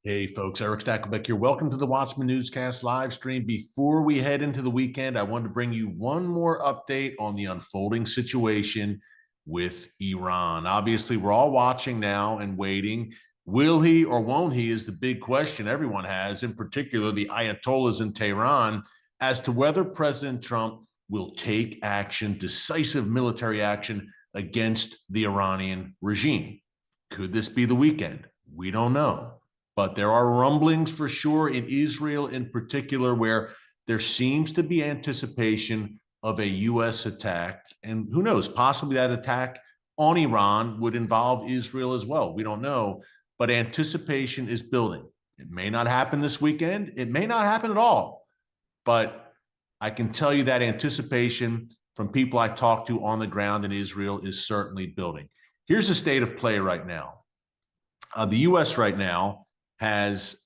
Hey folks, Erick Stakelbeck here. Welcome to the Watchman Newscast live stream. Before we head into the weekend, I wanted to bring you one more update on the unfolding situation with Iran. Obviously, we're all watching now and waiting. Will he or won't he is the big question everyone has, in particular the Ayatollahs in Tehran, as to whether President Trump will take action, decisive military action against the Iranian regime. Could this be the weekend? We don't know. But there are rumblings for sure in Israel in particular where there seems to be anticipation of a U.S. attack. And who knows, possibly that attack on Iran would involve Israel as well. We don't know, but anticipation is building. It may not happen this weekend. It may not happen at all. But I can tell you that anticipation from people I talk to on the ground in Israel is certainly building. Here's the state of play right now. The U.S. right now has,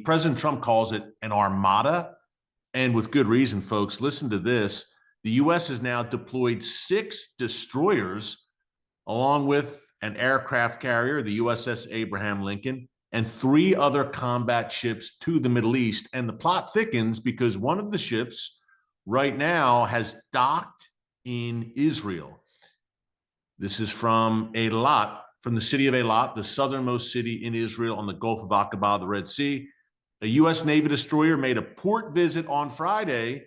President Trump calls it an armada, and with good reason, folks. Listen to this. The U.S. has now deployed 6 destroyers along with an aircraft carrier, the USS Abraham Lincoln, and 3 other combat ships to the Middle East. And the plot thickens because one of the ships right now has docked in Israel. This is from Eilat, from the city of Eilat, the southernmost city in Israel on the Gulf of Aqaba, the Red Sea. A U.S. Navy destroyer made a port visit on Friday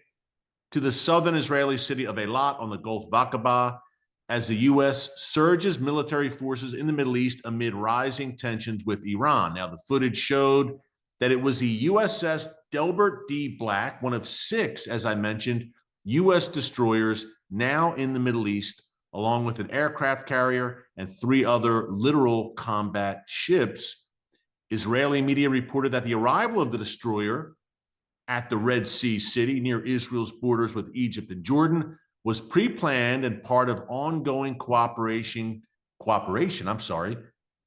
to the southern Israeli city of Eilat on the Gulf of Aqaba as the U.S. surges military forces in the Middle East amid rising tensions with Iran. Now, the footage showed that it was the USS Delbert D. Black, one of 6, as I mentioned, U.S. destroyers now in the Middle East, along with an aircraft carrier and 3 other literal combat ships. Israeli media reported that the arrival of the destroyer at the Red Sea city near Israel's borders with Egypt and Jordan was pre-planned and part of ongoing cooperation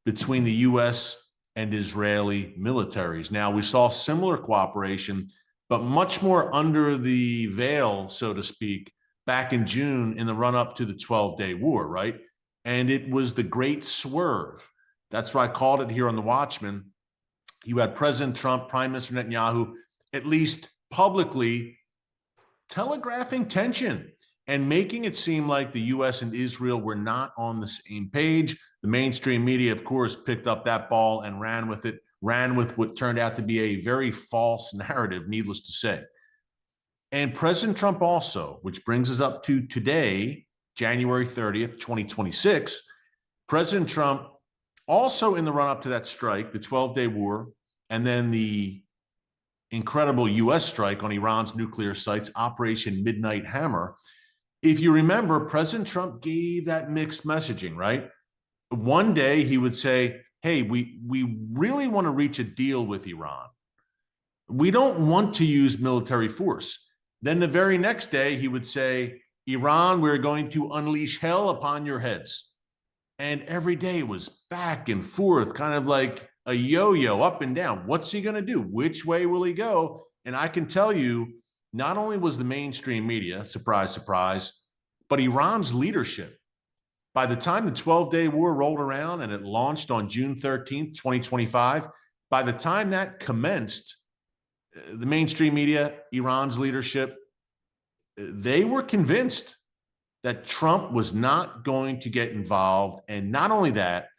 between the U.S. and Israeli militaries. Now, we saw similar cooperation, but much more under the veil, so to speak, back in June in the run-up to the 12-day war, right? And it was the great swerve. That's why I called it here on the Watchman. You had President Trump, Prime Minister Netanyahu, at least publicly telegraphing tension and making it seem like the U.S. and Israel were not on the same page. The mainstream media, of course, picked up that ball and ran with it, ran with what turned out to be a very false narrative, needless to say. And President Trump also, which brings us up to today, January 30th, 2026, President Trump also in the run-up to that strike, the 12-day war, and then the incredible U.S. strike on Iran's nuclear sites, Operation Midnight Hammer. If you remember, President Trump gave that mixed messaging, right? One day he would say, hey, we really want to reach a deal with Iran. We don't want to use military force. Then the very next day, he would say, Iran, we're going to unleash hell upon your heads. And every day it was back and forth, kind of like a yo-yo, up and down. What's he going to do? Which way will he go? And I can tell you, not only was the mainstream media, surprise, surprise, but Iran's leadership, by the time the 12-day war rolled around and it launched on June 13th, 2025, by the time that commenced, the mainstream media, Iran's leadership, they were convinced that Trump was not going to get involved. And not only that,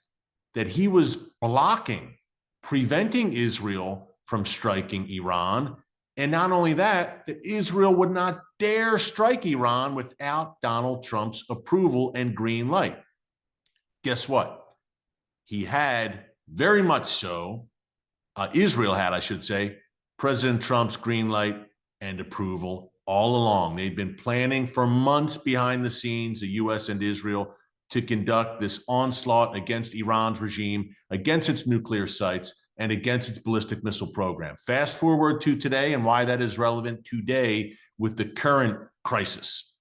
that he was blocking, preventing Israel from striking Iran. And not only that, that Israel would not dare strike Iran without Donald Trump's approval and green light. Guess what? He had very much so, Israel had, I should say, President Trump's green light and approval all along. They've been planning for months behind the scenes, the U.S. and Israel, to conduct this onslaught against Iran's regime, against its nuclear sites, and against its ballistic missile program. Fast forward to today and why that is relevant today with the current crisis.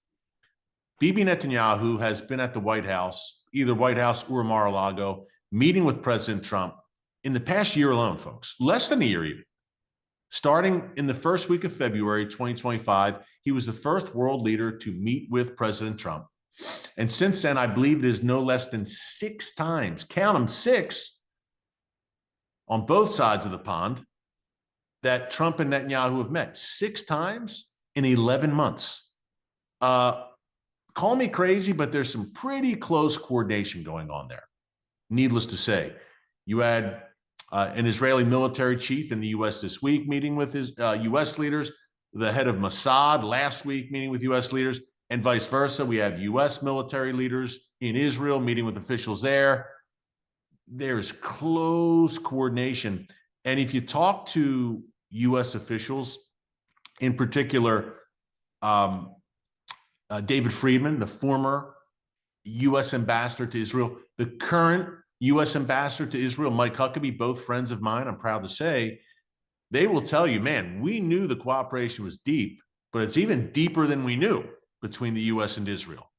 Bibi Netanyahu has been at the White House, either White House or Mar-a-Lago, meeting with President Trump in the past year alone, folks, less than a year even. Starting in the first week of February 2025, he was the first world leader to meet with President Trump. And since then, I believe it is no less than 6 times, count them, 6, on both sides of the pond that Trump and Netanyahu have met 6 times in 11 months. Call me crazy, but there's some pretty close coordination going on there. Needless to say, you had an Israeli military chief in the U.S. this week meeting with his U.S. leaders, the head of Mossad last week meeting with U.S. leaders, and vice versa. We have U.S. military leaders in Israel meeting with officials there. There's close coordination. And if you talk to U.S. officials, in particular, David Friedman, the former U.S. ambassador to Israel, the current U.S. ambassador to Israel, Mike Huckabee, both friends of mine, I'm proud to say, they will tell you, man, we knew the cooperation was deep, but it's even deeper than we knew between the U.S. and Israel.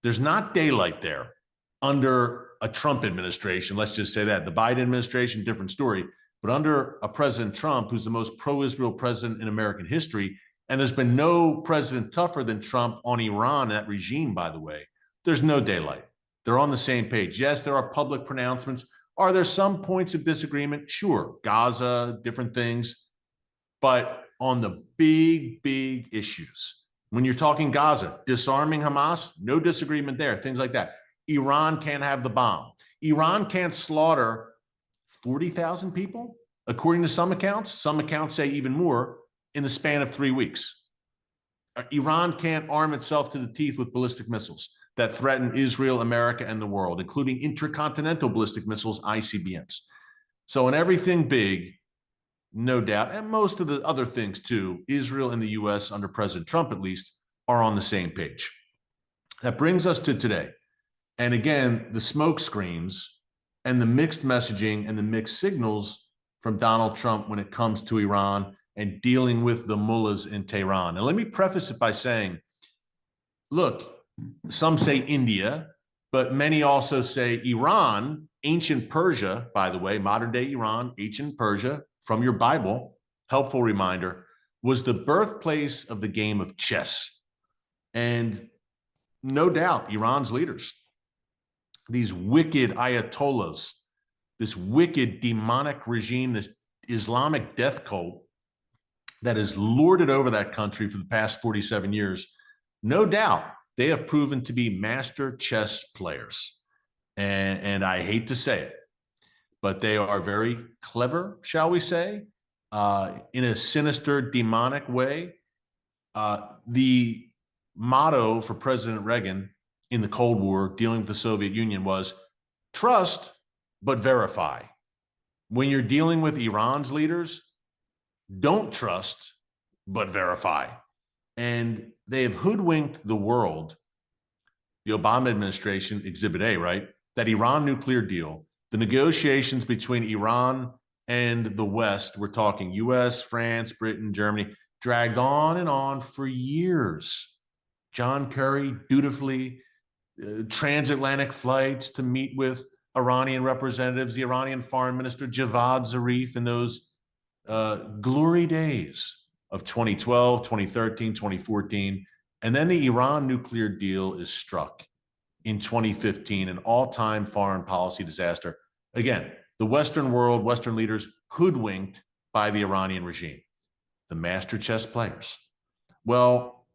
There's not daylight there under a Trump administration. Let's just say that. The Biden administration, different story. But under a President Trump, who's the most pro-Israel president in American history, and there's been no president tougher than Trump on Iran, that regime, by the way, there's no daylight. They're on the same page. Yes, there are public pronouncements. Are there some points of disagreement? Sure. Gaza, different things. But on the big, big issues, when you're talking Gaza, disarming Hamas, no disagreement there, things like that. Iran can't have the bomb. Iran can't slaughter 40,000 people, according to some accounts. Some accounts say even more in the span of 3 weeks. Iran can't arm itself to the teeth with ballistic missiles that threaten Israel, America, and the world, including intercontinental ballistic missiles, ICBMs. So in everything big, no doubt, and most of the other things too, Israel and the U.S., under President Trump at least, are on the same page. That brings us to today. And again, the smoke screens and the mixed messaging and the mixed signals from Donald Trump when it comes to Iran and dealing with the mullahs in Tehran. And let me preface it by saying, look, some say India, but many also say Iran, ancient Persia, by the way, modern day Iran, ancient Persia, from your Bible, helpful reminder, was the birthplace of the game of chess. And no doubt, Iran's leaders, these wicked ayatollahs, this wicked demonic regime, this Islamic death cult that has lorded over that country for the past 47 years, no doubt they have proven to be master chess players. And I hate to say it, but they are very clever, shall we say, in a sinister, demonic way. The motto for President Reagan in the Cold War, dealing with the Soviet Union, was trust, but verify. When you're dealing with Iran's leaders, don't trust, but verify. And they have hoodwinked the world, the Obama administration, Exhibit A, right? That Iran nuclear deal, the negotiations between Iran and the West, we're talking US, France, Britain, Germany, dragged on and on for years. John Kerry dutifully transatlantic flights to meet with Iranian representatives, the Iranian foreign minister Javad Zarif in those glory days of 2012, 2013, 2014. And then the Iran nuclear deal is struck in 2015, an all-time foreign policy disaster. Again, the Western world, Western leaders hoodwinked by the Iranian regime, the master chess players. Well,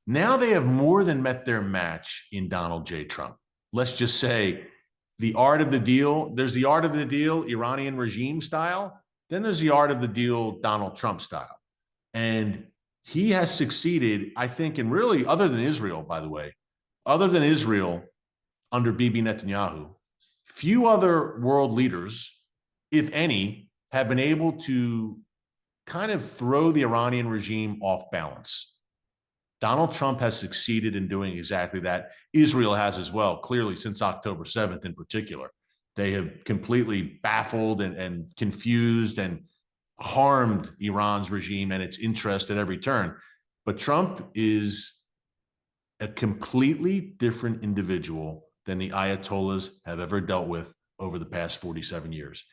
now they have more than met their match in Donald J. Trump. Let's just say the art of the deal, there's the art of the deal, Iranian regime style, then there's the art of the deal, Donald Trump style. And he has succeeded, I think, and really, other than Israel, by the way, other than Israel under Bibi Netanyahu, few other world leaders, if any, have been able to kind of throw the Iranian regime off balance. Donald Trump has succeeded in doing exactly that. Israel has as well, clearly, since October 7th in particular. They have completely baffled and confused and harmed Iran's regime and its interest at every turn. But Trump is a completely different individual than the Ayatollahs have ever dealt with over the past 47 years.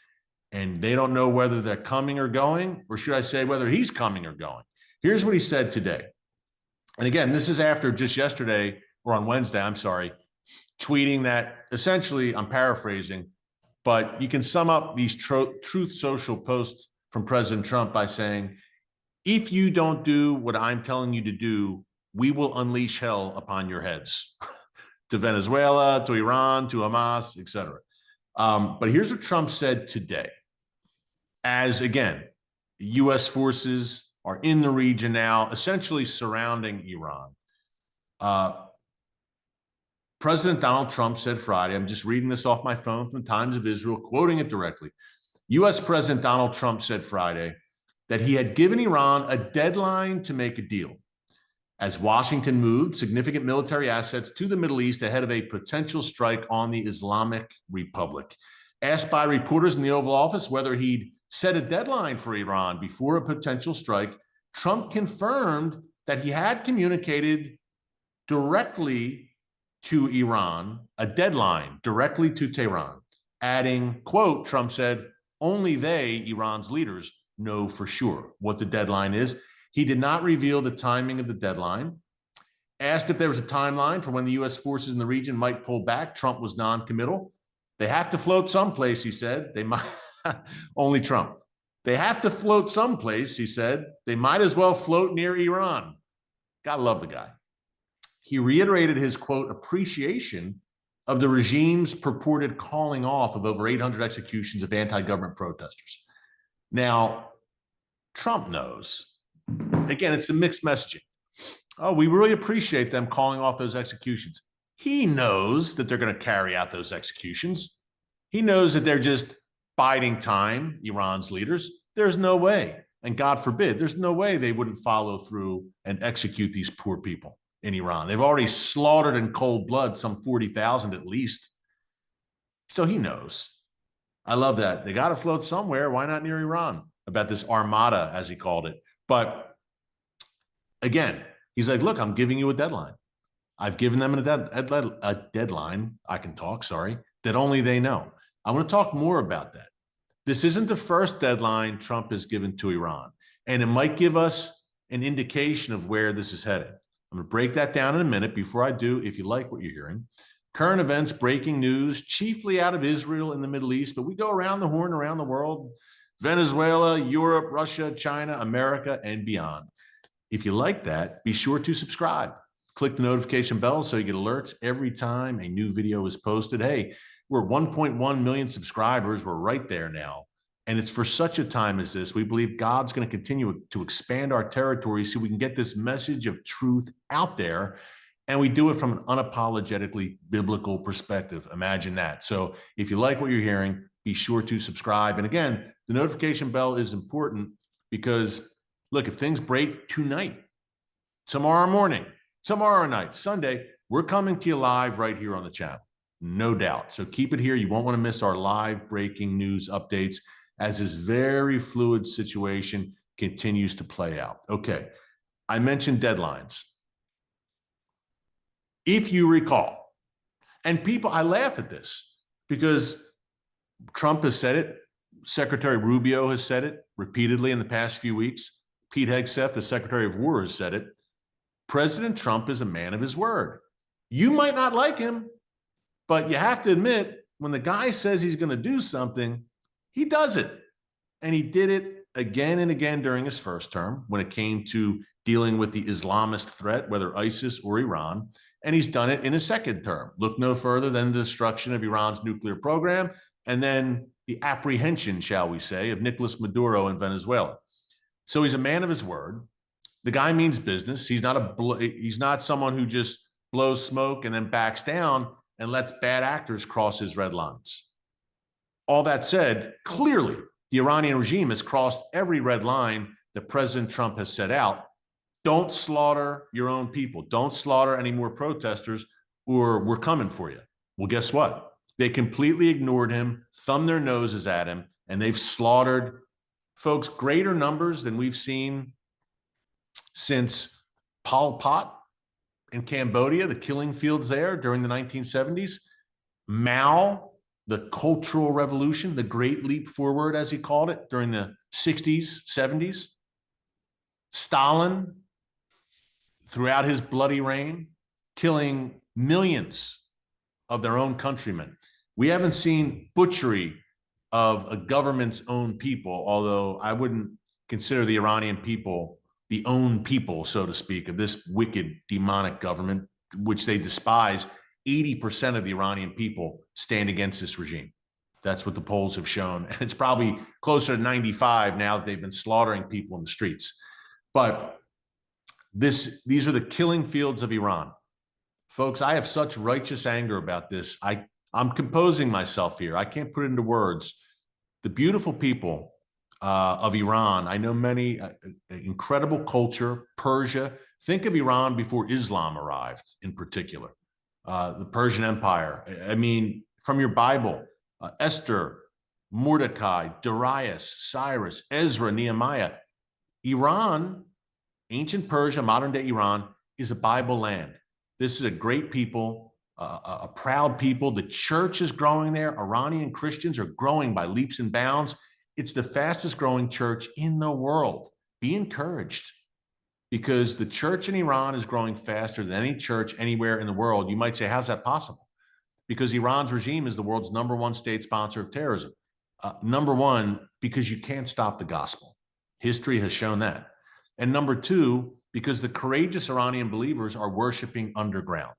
And they don't know whether they're coming or going, or should I say whether he's coming or going. Here's what he said today. And again, this is after just yesterday, or on Wednesday, I'm sorry, tweeting that essentially, I'm paraphrasing, But you can sum up these Truth Social posts from President Trump by saying, if you don't do what I'm telling you to do, we will unleash hell upon your heads to Venezuela, to Iran, to Hamas, etc. But here's what Trump said today. As again, U.S. forces are in the region now, essentially surrounding Iran. President Donald Trump said Friday, I'm just reading this off my phone from Times of Israel, quoting it directly. U.S. President Donald Trump said Friday that he had given Iran a deadline to make a deal as Washington moved significant military assets to the Middle East ahead of a potential strike on the Islamic Republic. Asked by reporters in the Oval Office whether he'd set a deadline for Iran before a potential strike, Trump confirmed that he had communicated directly to Iran, a deadline directly to Tehran, adding, quote, Trump said, only they, Iran's leaders, know for sure what the deadline is. He did not reveal the timing of the deadline. Asked if there was a timeline for when the U.S. forces in the region might pull back, Trump was non-committal. They have to float someplace, he said. They might, only Trump. They have to float someplace, he said. They might as well float near Iran. Gotta love the guy. He reiterated his, quote, appreciation of the regime's purported calling off of over 800 executions of anti-government protesters. Now, Trump knows. Again, it's a mixed messaging. Oh, we really appreciate them calling off those executions. He knows that they're going to carry out those executions. He knows that they're just biding time, Iran's leaders. There's no way, and God forbid, there's no way they wouldn't follow through and execute these poor people in Iran. They've already slaughtered in cold blood some 40,000 at least. So he knows. I love that. They got to float somewhere. Why not near Iran? About this armada, as he called it. But again, he's like, look, I'm giving you a deadline. I've given them a deadline, I can talk, sorry, that only they know. I want to talk more about that. This isn't the first deadline Trump has given to Iran, and it might give us an indication of where this is heading. I'm going to break that down in a minute. Before I do, if you like what you're hearing, current events, breaking news, chiefly out of Israel and the Middle East, but we go around the horn, around the world, Venezuela, Europe, Russia, China, America, and beyond. If you like that, be sure to subscribe. Click the notification bell so you get alerts every time a new video is posted. Hey, we're 1.1 million subscribers. We're right there now. And it's for such a time as this. We believe God's going to continue to expand our territory so we can get this message of truth out there. And we do it from an unapologetically biblical perspective. Imagine that. So if you like what you're hearing, be sure to subscribe. And again, the notification bell is important because, look, if things break tonight, tomorrow morning, tomorrow night, Sunday, we're coming to you live right here on the channel. No doubt. So keep it here. You won't want to miss our live breaking news updates as this very fluid situation continues to play out. Okay, I mentioned deadlines. If you recall, and people, I laugh at this because Trump has said it, Secretary Rubio has said it repeatedly in the past few weeks, Pete Hegseth, the Secretary of War, has said it. President Trump is a man of his word. You might not like him, but you have to admit, when the guy says he's going to do something, he does it. And he did it again and again during his first term when it came to dealing with the Islamist threat, whether ISIS or Iran. And he's done it in his second term. Look no further than the destruction of Iran's nuclear program and then the apprehension, shall we say, of Nicolas Maduro in Venezuela. So he's a man of his word. The guy means business. He's not someone who just blows smoke and then backs down and lets bad actors cross his red lines. All that said, clearly, the Iranian regime has crossed every red line that President Trump has set out. Don't slaughter your own people. Don't slaughter any more protesters or we're coming for you. Well, guess what? They completely ignored him, thumbed their noses at him, and they've slaughtered, folks, greater numbers than we've seen since Pol Pot in Cambodia, the killing fields there during the 1970s, Mao, the Cultural Revolution, the Great Leap Forward, as he called it, during the 60s, 70s, Stalin, throughout his bloody reign, killing millions of their own countrymen. We haven't seen butchery of a government's own people, although I wouldn't consider the Iranian people the own people, so to speak, of this wicked, demonic government, which they despise. 80% of the Iranian people stand against this regime. That's what the polls have shown. And it's probably closer to 95 now that they've been slaughtering people in the streets. But these are the killing fields of Iran. Folks, I have such righteous anger about this. I'm composing myself here. I can't put it into words. The beautiful people of Iran, I know many, incredible culture, Persia. Think of Iran before Islam arrived in particular. The Persian Empire. I mean, from your Bible, Esther, Mordecai, Darius, Cyrus, Ezra, Nehemiah. Iran, ancient Persia, modern day Iran, is a Bible land. This is a great people, a proud people. The church is growing there. Iranian Christians are growing by leaps and bounds. It's the fastest growing church in the world. Be encouraged, because the church in Iran is growing faster than any church anywhere in the world. You might say, how's that possible? Because Iran's regime is the world's #1 state sponsor of terrorism. Number one, because you can't stop the gospel. History has shown that. And number two, because the courageous Iranian believers are worshiping underground.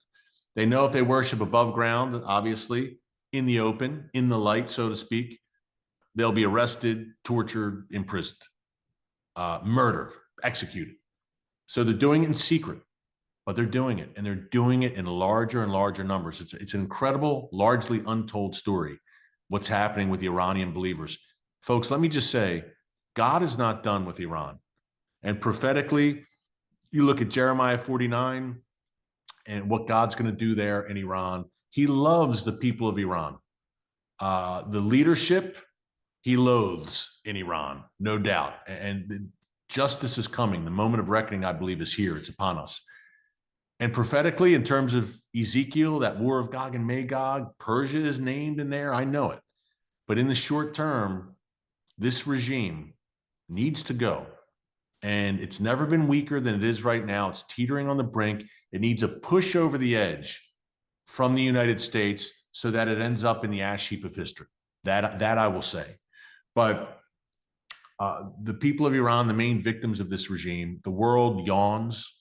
They know if they worship above ground, obviously, in the open, in the light, so to speak, they'll be arrested, tortured, imprisoned, murdered, executed. So they're doing it in secret, but they're doing it, and they're doing it in larger and larger numbers. It's an incredible, largely untold story, what's happening with the Iranian believers. Folks, let me just say, God is not done with Iran. And prophetically, you look at Jeremiah 49 and what God's going to do there in Iran. He loves the people of Iran. The leadership, he loathes in Iran, no doubt. And justice is coming. The moment of reckoning, I believe, is here. It's upon us. And prophetically, in terms of Ezekiel, that war of Gog and Magog, Persia is named in there. I know it. But in the short term, this regime needs to go. And it's never been weaker than it is right now. It's teetering on the brink. It needs a push over the edge from the United States so that it ends up in the ash heap of history. That I will say. But the people of Iran, the main victims of this regime, the world yawns.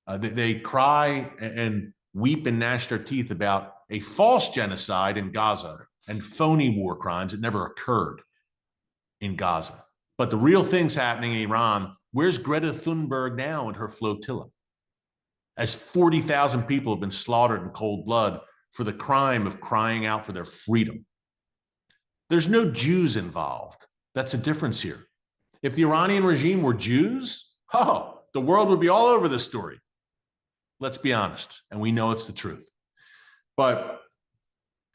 They cry and weep and gnash their teeth about a false genocide in Gaza and phony war crimes that never occurred in Gaza. But the real thing's happening in Iran. Where's Greta Thunberg now and her flotilla? As 40,000 people have been slaughtered in cold blood for the crime of crying out for their freedom. There's no Jews involved. That's a difference here. If the Iranian regime were Jews, the world would be all over this story. Let's be honest, and we know it's the truth. But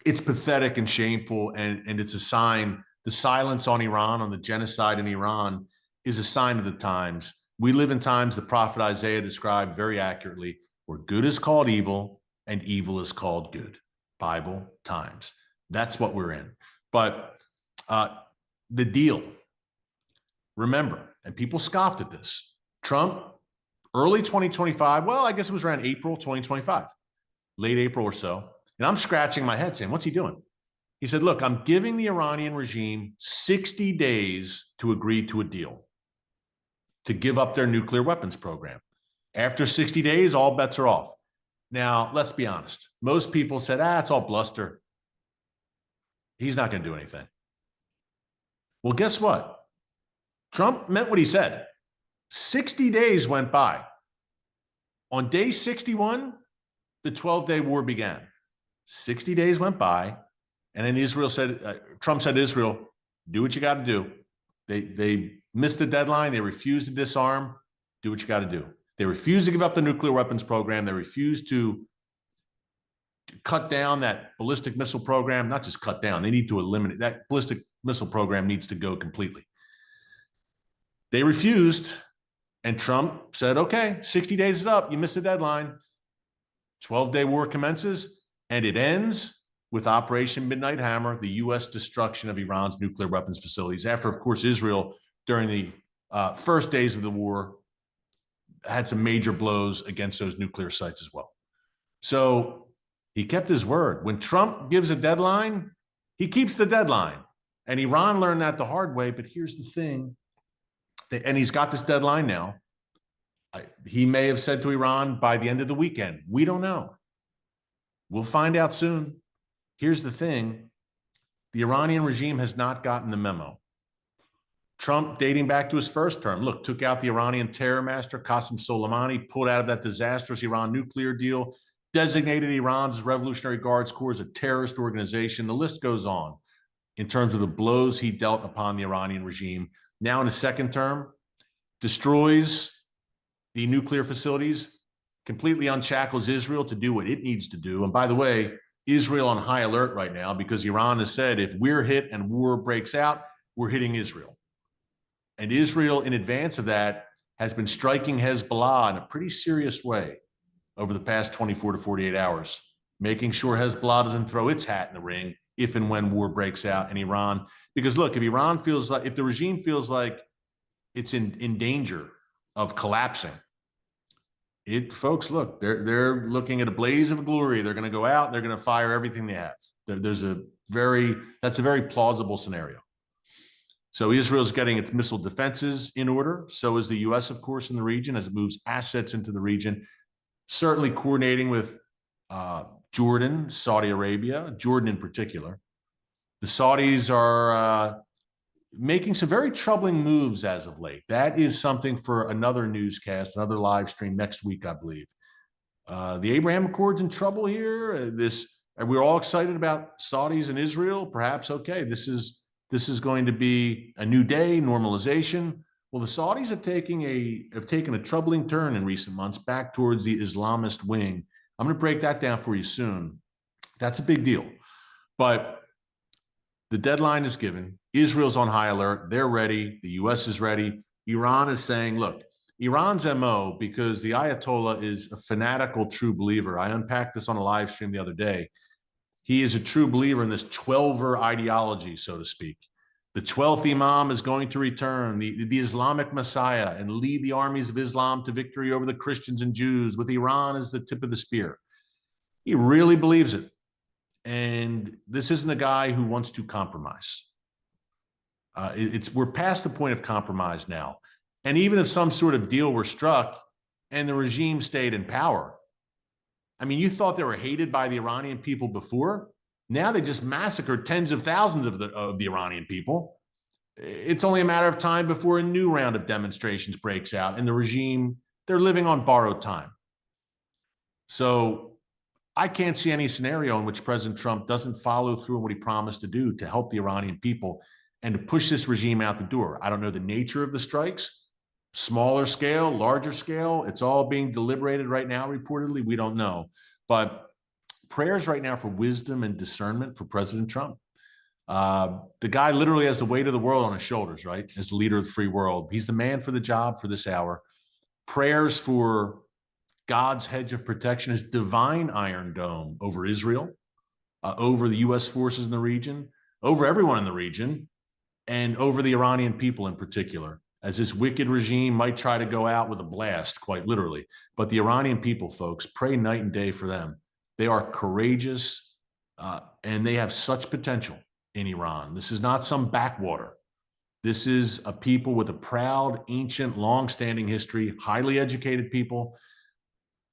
it's pathetic and shameful, and it's a sign. The silence on Iran, on the genocide in Iran, is a sign of the times. We live in times the prophet Isaiah described very accurately, where good is called evil and evil is called good. Bible times. That's what we're in. But the deal, remember, and people scoffed at this, Trump, early 2025, well, I guess it was around April 2025, late April or so, and I'm scratching my head saying, what's he doing? He said, look, I'm giving the Iranian regime 60 days to agree to a deal, to give up their nuclear weapons program. After 60 days, all bets are off. Now, let's be honest. Most people said, it's all bluster. He's not going to do anything. Well, guess what? Trump meant what he said. 60 days went by. On day 61, the 12-day war began. 60 days went by. And then Israel said, Trump said to Israel, do what you got to do. They missed the deadline. They refused to disarm. Do what you got to do. They refused to give up the nuclear weapons program. They refused to cut down that ballistic missile program. Not just cut down. They need to eliminate. That ballistic missile program needs to go completely. They refused. And Trump said, okay, 60 days is up. You missed the deadline. 12-day war commences. And it ends with Operation Midnight Hammer, the U.S. destruction of Iran's nuclear weapons facilities. After, of course, Israel, during the first days of the war, had some major blows against those nuclear sites as well. So He kept his word. When Trump gives a deadline, he keeps the deadline. And Iran learned that the hard way. But here's the thing, and he's got this deadline now. He may have said to Iran by the end of the weekend. We don't know. We'll find out soon. Here's the thing. The Iranian regime has not gotten the memo. Trump, dating back to his first term, look, took out the Iranian terror master, Qasem Soleimani, pulled out of that disastrous Iran nuclear deal, designated Iran's Revolutionary Guards Corps as a terrorist organization. The list goes on in terms of the blows he dealt upon the Iranian regime. Now in his second term, destroys the nuclear facilities, completely unshackles Israel to do what it needs to do. And by the way, Israel on high alert right now because Iran has said if we're hit and war breaks out, we're hitting Israel. And Israel, in advance of that, has been striking Hezbollah in a pretty serious way over the past 24 to 48 hours, making sure Hezbollah doesn't throw its hat in the ring if and when war breaks out in Iran. Because look, if the regime feels like it's in danger of collapsing, folks, look, they're looking at a blaze of glory. They're going to go out, they're going to fire everything they have. That's a very plausible scenario. So Israel's getting its missile defenses in order. So is the U.S., of course, in the region as it moves assets into the region, certainly coordinating with Jordan, Saudi Arabia, Jordan in particular. The Saudis are making some very troubling moves as of late. That is something for another newscast, another live stream next week, I believe. The Abraham Accords in trouble here. We're all excited about Saudis and Israel. Perhaps, okay, this is going to be a new day, normalization. Well, the Saudis have taken a troubling turn in recent months back towards the Islamist wing. I'm going to break that down for you soon. That's a big deal. But the deadline is given. Israel's on high alert. They're ready. The U.S. is ready. Iran is saying, look, Iran's MO, because the Ayatollah is a fanatical true believer. I unpacked this on a live stream the other day. He is a true believer in this 12er ideology, so to speak. The 12th Imam is going to return, the Islamic Messiah, and lead the armies of Islam to victory over the Christians and Jews, with Iran as the tip of the spear. He really believes it. And this isn't a guy who wants to compromise. We're past the point of compromise now. And even if some sort of deal were struck and the regime stayed in power, I mean, you thought they were hated by the Iranian people before. Now they just massacred tens of thousands of the Iranian people. It's only a matter of time before a new round of demonstrations breaks out, and the regime, they're living on borrowed time. So I can't see any scenario in which President Trump doesn't follow through on what he promised to do to help the Iranian people and to push this regime out the door. I don't know the nature of the strikes. Smaller scale, larger scale, it's all being deliberated right now, reportedly. We don't know. But prayers right now for wisdom and discernment for President Trump. The guy literally has the weight of the world on his shoulders, right? As the leader of the free world. He's the man for the job for this hour. Prayers for God's hedge of protection, his divine Iron Dome over Israel, over the U.S. forces in the region, over everyone in the region, and over the Iranian people in particular, as this wicked regime might try to go out with a blast, quite literally. But the Iranian people, folks, pray night and day for them. They are courageous, and they have such potential in Iran. This is not some backwater. This is a people with a proud, ancient, long-standing history, highly educated people,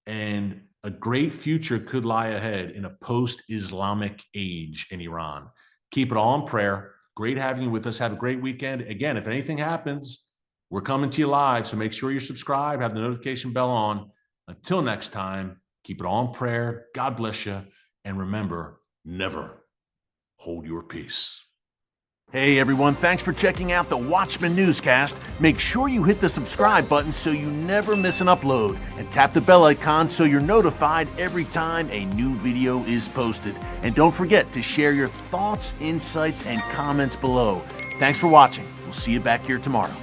and a great future could lie ahead in a post-Islamic age in Iran. Keep it all in prayer. Great having you with us. Have a great weekend. Again, if anything happens, we're coming to you live, so make sure you're subscribed, have the notification bell on. Until next time, keep it all in prayer. God bless you. And remember, never hold your peace. Hey everyone, thanks for checking out the Watchman Newscast. Make sure you hit the subscribe button so you never miss an upload, and tap the bell icon so you're notified every time a new video is posted. And don't forget to share your thoughts, insights, and comments below. Thanks for watching. We'll see you back here tomorrow.